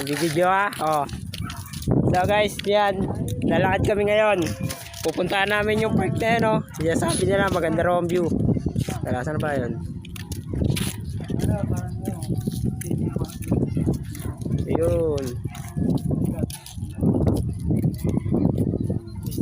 Bibidyo oh. So guys, yan. Lalakad kami ngayon. Pupuntahan namin yung park na yun, oh. Sabi nila maganda raw ang view. Tara, saan ba yun? Ayun.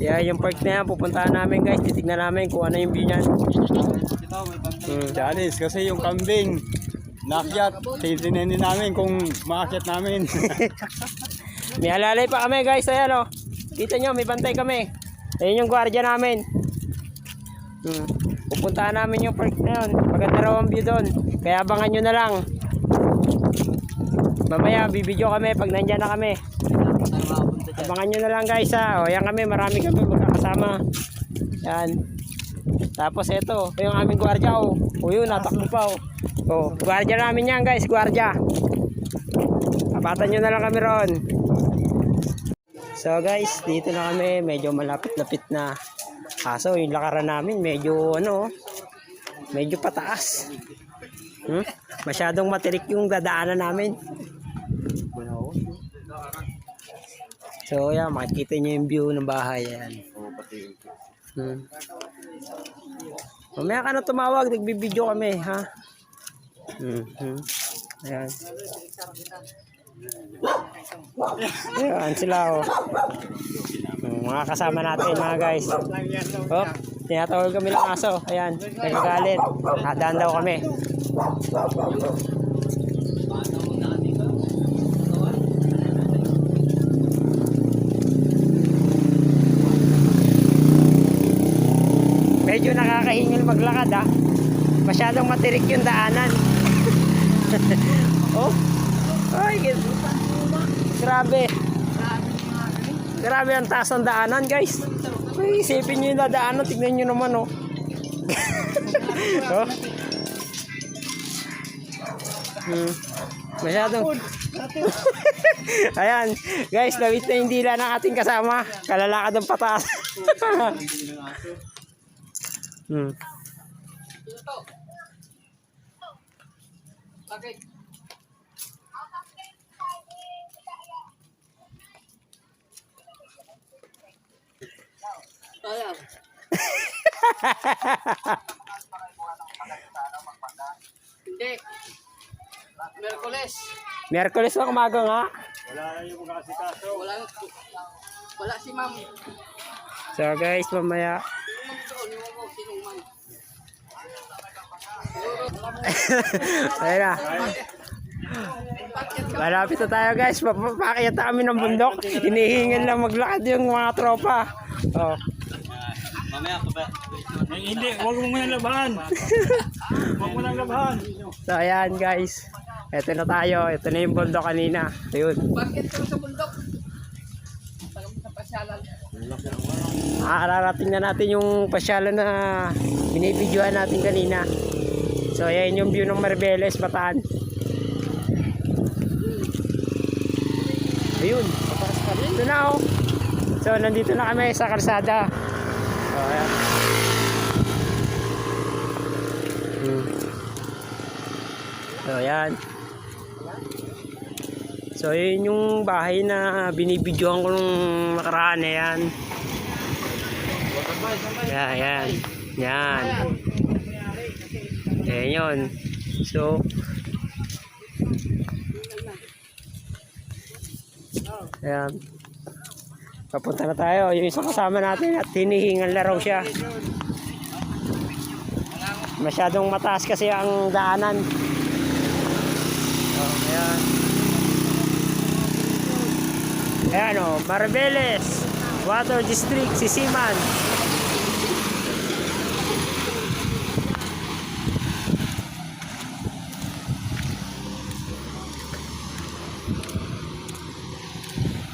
Yan yung park na yan. Pupuntahan namin guys. Titignan namin kung ano yung view niyan. Janis, kasi yung kambing nakyat, titinin namin kung maakyat namin. May alalay pa kami guys. Ayan o. Kita nyo, may bantay kami. Ayun yung gwardiya namin. Pupuntahan namin yung park na yun. Maganda raw ang view doon. Kaya abangan nyo na lang. Mamaya bibidyo kami pag nandyan na kami. Abangan nyo na lang guys ha. O yan kami, marami kami magkakasama. Yan. Tapos ito, yung aming gwardiya o. O yun, natakbo pa o. O, gwardiya namin yan guys, gwardiya. Apatan nyo na lang kami ron. So guys, dito na kami, medyo malapit-lapit na. Kaso yung lakaran namin medyo ano, medyo pataas. Masyadong matirik yung dadaanan namin. So yan, makikita nyo yung view ng bahay yan. Mamaya ka na tumawag, nagbibideo kami ha. Ayan. Ayan sila oh. Mga kasama natin mga guys. Oh, tinatawag kami ng aso. Ayan, nagagalit. Hadaan daw kami. Medyo nakakahingil maglakad ah. Masyadong matirik yung daanan. Oh. Ay, grabe. Grabe ang taas ng daanan guys. Ay, isipin nyo yung dadaanan. Tignan nyo naman oh. Oh. Masyadong. Ayan guys, lawit na yung dila ng ating kasama. Kalalakad ng pataas. Okay. Ayan. Hindi. Merkules. Merkules na umaga nga. Wala na yung mag-asikaso. Wala si ma'am. So guys, mamaya. Ayun na. Malapit na tayo guys. Papakita kami ng bundok. Hinihingal lang maglakad yung mga tropa. Oh. Mamaya ka ba? Hindi, huwag mo muna labahan. Huwag mo nang labahan. So ayan guys. Ito na tayo. Ito na yung bundok kanina. Ayun. Bakit ka sa bundok? Sa pasyalan. Ararating na natin yung pasyalan na binibidyohan natin kanina. So ayan yung view ng Maribeles, Bataan. Ayun. Ito na oh. So nandito na kami sa kalsada. So ayan. So ayan. So yun yung bahay na binibidyohan ko nung nakaraan na yan. Yan. Yan. Ayan yun. So ayan. Papunta na tayo. Yung isang kasama natin at hinihingal na raw siya. Masyadong mataas kasi ang daanan. Oh, ayan. Ayan o, Maribeles Water District, Sisiman.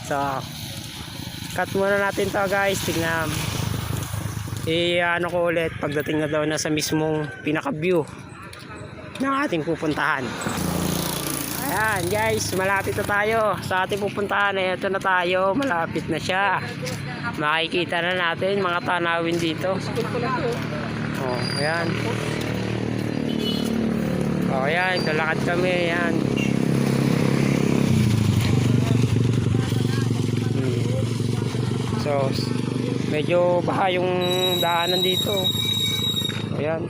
So cut muna natin to guys. Tingnan, ano ko ulit pagdating na daw na sa mismong pinaka view ng ating pupuntahan. Ayan guys, malapit na tayo sa ating pupuntahan. Ito na tayo, malapit na siya. Makikita na natin mga tanawin dito. Oh, ayan. Oh, ayan, lalakad kami, ayan. So, medyo baha yung daanan dito. Ayan.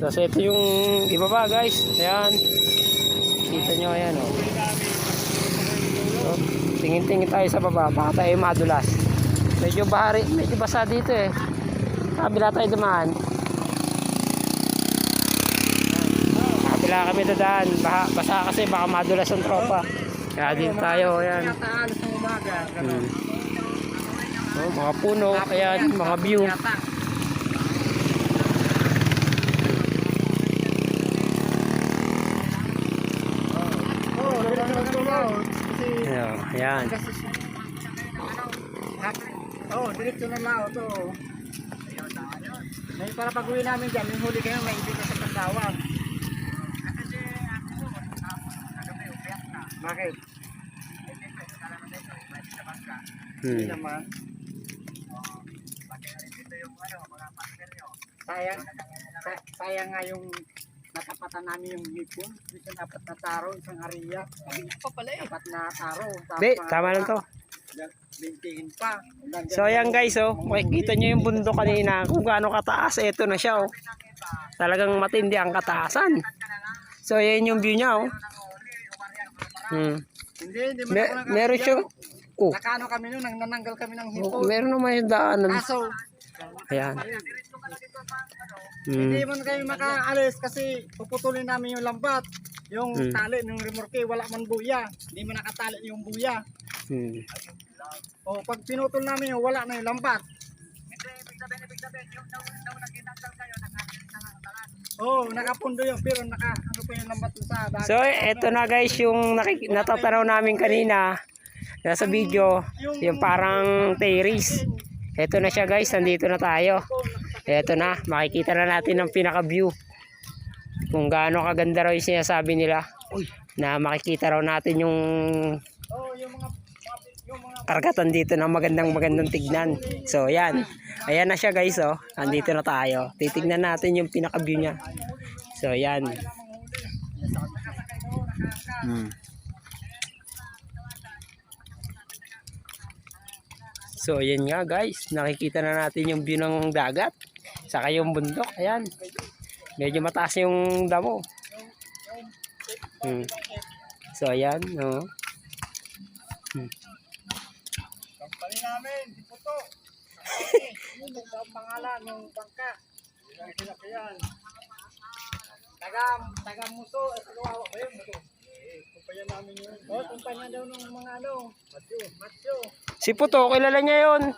Tapos ito yung ibaba guys. Ayan. Kita nyo, ayan o. So, tingin-tingin tayo sa baba. Baka tayo madulas. Medyo bahari, medyo basa dito eh. Kabila tayo dumaan. Kabila kami dadaan. Basa kasi baka madulas ang tropa. Kaya din tayo, ayan. Oh, mga puno, ayan, mga view. Ayan. Oh, diretso na lao to. May para pag-uwi namin dyan, yung huli kayo, may ibig sa Pagdawang. Bakit? Hindi naman. Sayang nga yung natapatan namin yung hipon. Isang apat na taro, isang ariya. Apat na taro. Di, tama lang to. Bintingin pa. So ayan guys, oh, makikita nyo yung bundok kanina kung gaano kataas. Ito na siya, oh. Talagang matindi ang kataasan. So ayan yung view niya, oh. Hindi Meron siyang, oh, nakano kami nun, nananggal kami ng hipon. meron naman yung daanan. Kaso, Ayan. hindi man kayo makaalis kasi puputulin namin yung lambat. Yung tali ng remorke, wala man buya. Hindi man nakatali yung buya. O pag pinutol namin yung wala na yung lambat. Oh, nakapundo yung pero ano pa yung lambat sa dagat. So eto na guys yung natatanaw namin kanina nasa video, yung parang terrace. Eto na siya guys, nandito na tayo. Eto na, makikita na natin ang pinaka view. Kung gaano kaganda raw yung sinasabi nila. Na makikita raw natin yung karagatan dito na magandang tignan. So ayan, ayan na siya guys, oh. Andito na tayo. Titignan natin yung pinaka view niya. So ayan. So ayan nga guys, nakikita na natin yung view ng dagat. Saka yung bundok, ayan. Medyo mataas yung damo. So ayan, no. Kampani namin, di puto. Yung pangalan ng bangka. Yan. Taga muso, kawawa ba yun? Kumpanya namin yun. Oh, kumpanya daw ng mga Matyo. Si Puto, kilala niya yun.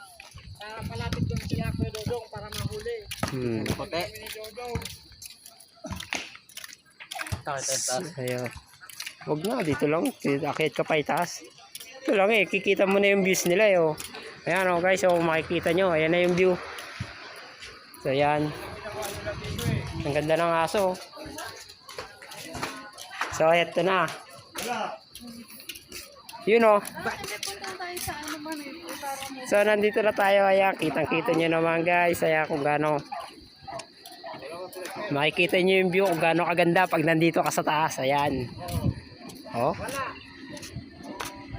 Palapit doon sila Kuya Dodong para mahuli. Puti. Kami ni Dodong. Ayan. Huwag na, dito lang. Akit ka pa itaas. Ito lang eh, kikita mo na yung views nila eh. Oh. Ayan oh guys, oh, makikita nyo. Ayan na yung view. So ayan. Ang ganda ng aso. So eto na. Yun oh. So nandito na tayo. Ayan, kitang-kita nyo naman guys. Ayan kung gaano. Makikita nyo yung view kung gaano kaganda pag nandito ka sa taas. Ayan. Oh.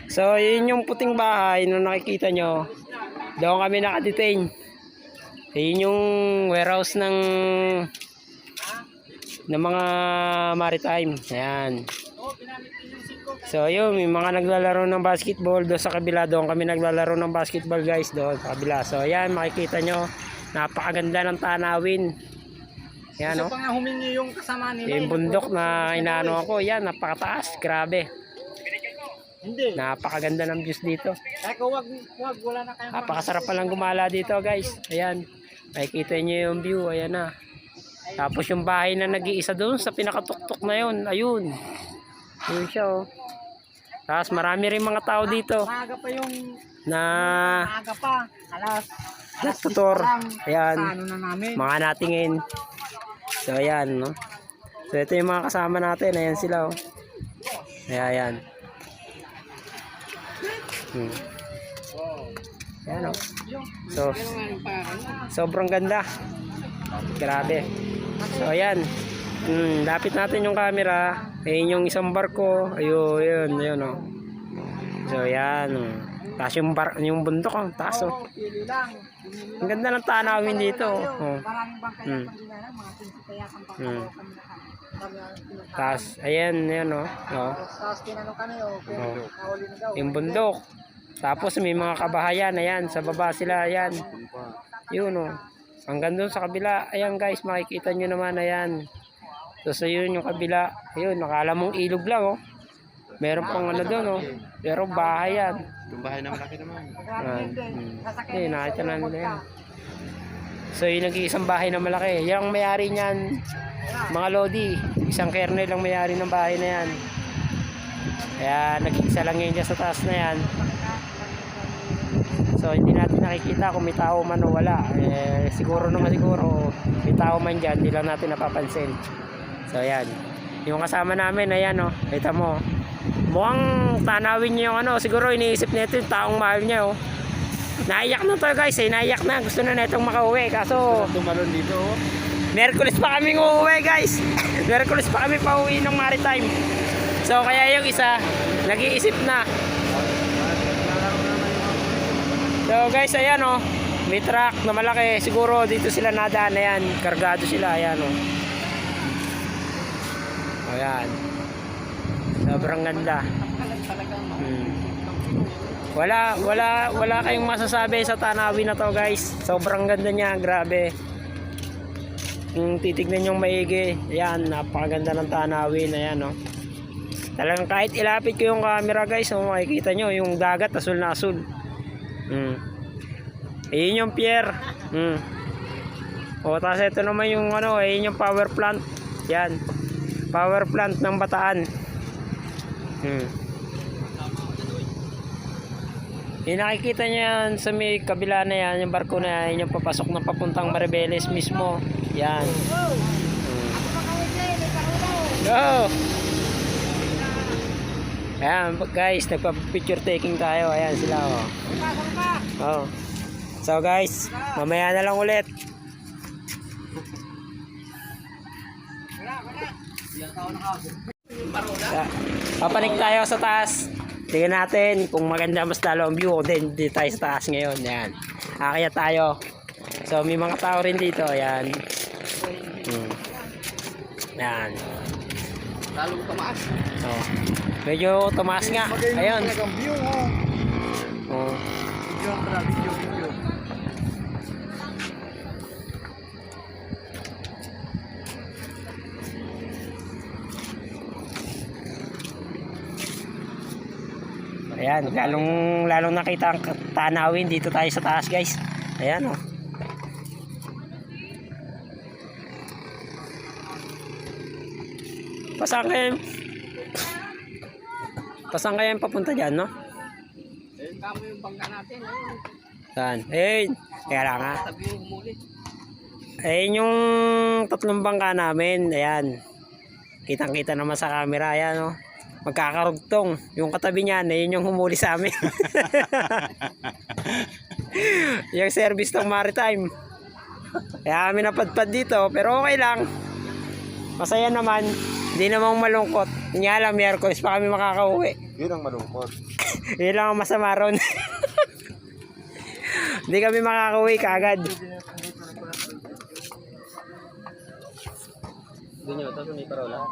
So yun yung puting bahay na nakikita nyo. Doon kami nakadetain. Yun yung warehouse ng mga maritime. Ayan. So yun, may mga naglalaro ng basketball doon sa kabila. Doon kami naglalaro ng basketball guys doon sa kabila. So ayan, makikita nyo. Napakaganda ng tanawin. Yan o. Gusto pa nga humingi yung kasama nila. Yung bundok na inaano ako. Yan, napakataas. Grabe. Hindi. Napakaganda ng views dito. Kaya wag, wala na kayong Napakasarap palang gumala dito guys. Ayan. Makikita nyo yung view. Ayan na. Tapos yung bahay na nag-iisa doon sa pinakatuktok na yun. Ayun. Ayun siya oh. Tapos marami rin mga tao dito. Maaga pa yung maaga pa. Alas tutor. Ayan. Ano na namin. Mga natingin. So ayan no. So ito yung mga kasama natin. Ayan sila oh. Ayan. Ayan oh. So sobrang ganda. Grabe. So ayan. Lapit natin yung camera. Ayun yung isang barko. Ayun, yun oh. So yan oh. Taas yung bundok oh. Taas oh. Oo, pili lang. Ang ganda ng tanawin dito. Oh. Maraming bangkay ang panggilalang, mga 20 kaya kang pangkalawakan na Taas, ayan, yan oh. Oh. Tapos tinanong kami, kung nahuli na daw. Yung bundok. Tapos may mga kabahayan, ayan, sa baba sila, ayan. Yun oh. Hanggang doon sa kabila, ayan guys, makikita nyo naman, ayan. Tapos ayun yung kabila, ayun, nakala mong ilog lang oh. Meron pang ano doon oh. Pero bahay yan. Yung bahay na malaki naman. Eh, nakita na nila yan. So yung nag-iisang bahay na malaki. Yung may-ari niyan, mga lodi, isang kernel lang may-ari ng bahay na yan. Kaya nag-iisa lang yun dyan sa taas na yan. So hindi natin nakikita kung may tao man o wala. Siguro naman may tao man dyan, hindi lang natin napapansin. So yan. Yung kasama namin, ayan o, kita mo. Mukhang tanawin niya yung ano, siguro iniisip nito yung taong mahal niya oh. Naiyak na to guys, naiyak na. Gusto na netong makauwi, kaso Tumalon dito oh. Miyerkules pa kami uuwi guys. Miyerkules pa kami pauwi ng Maritime. So kaya yung isa nag-iisip na. So guys, ayan oh, may truck na malaki. Siguro dito sila nadaan, ayan, kargado sila, ayan oh. Ayan. Sobrang ganda. Wala kayong masasabi sa tanawin na to guys. Sobrang ganda niya, grabe. Kung titignan yung maigi, ayan, napakaganda ng tanawin, ayan oh. Talagang kahit ilapit ko yung camera guys, makikita nyo yung dagat asul na asul. Ayun yung pier. O tapos ito naman yung ano, ayun yung power plant. Yan. Power plant ng Bataan. Yung nakikita nyo yan sa may kabila na yan, yung barko na yan, yung papasok na papuntang Maribeles mismo. Yan. Go! Ayan guys, nagpa-picture taking tayo. Ayan sila oh. Oh. So guys, mamaya na lang ulit. Papanik tayo sa taas. Tingnan natin kung maganda mas lalo ang view. Then dito tayo sa taas ngayon. Ayan. Akaya tayo. So may mga tao rin dito. Ayan. Ayan. Lalong tumaas. Oh. Medyo tumaas nga. Ayun. Talagang view oh. Oh. Video. Ayan, lalong nakita ang tanawin dito tayo sa taas guys. Ayan oh. Pasang kayo papunta dyan, no? Ayun kamo yung bangka natin. Saan? Ayun. Kaya lang ha. Ayun yung tatlong bangka namin. Ayan. Kitang-kita naman sa camera. Ayan oh. Magkakarugtong. Yung katabi niyan, ayun yung humuli sa amin. Yung service ng Maritime. Kaya kami napadpad dito. Pero okay lang. Masaya naman. Hindi namang malungkot. Nga lang, Miyerkules pa kami makakauwi. Yun ang malungkot. Yun lang ang masama ron. Hindi kami makakauwi kaagad. Doon yun, tapos may parola.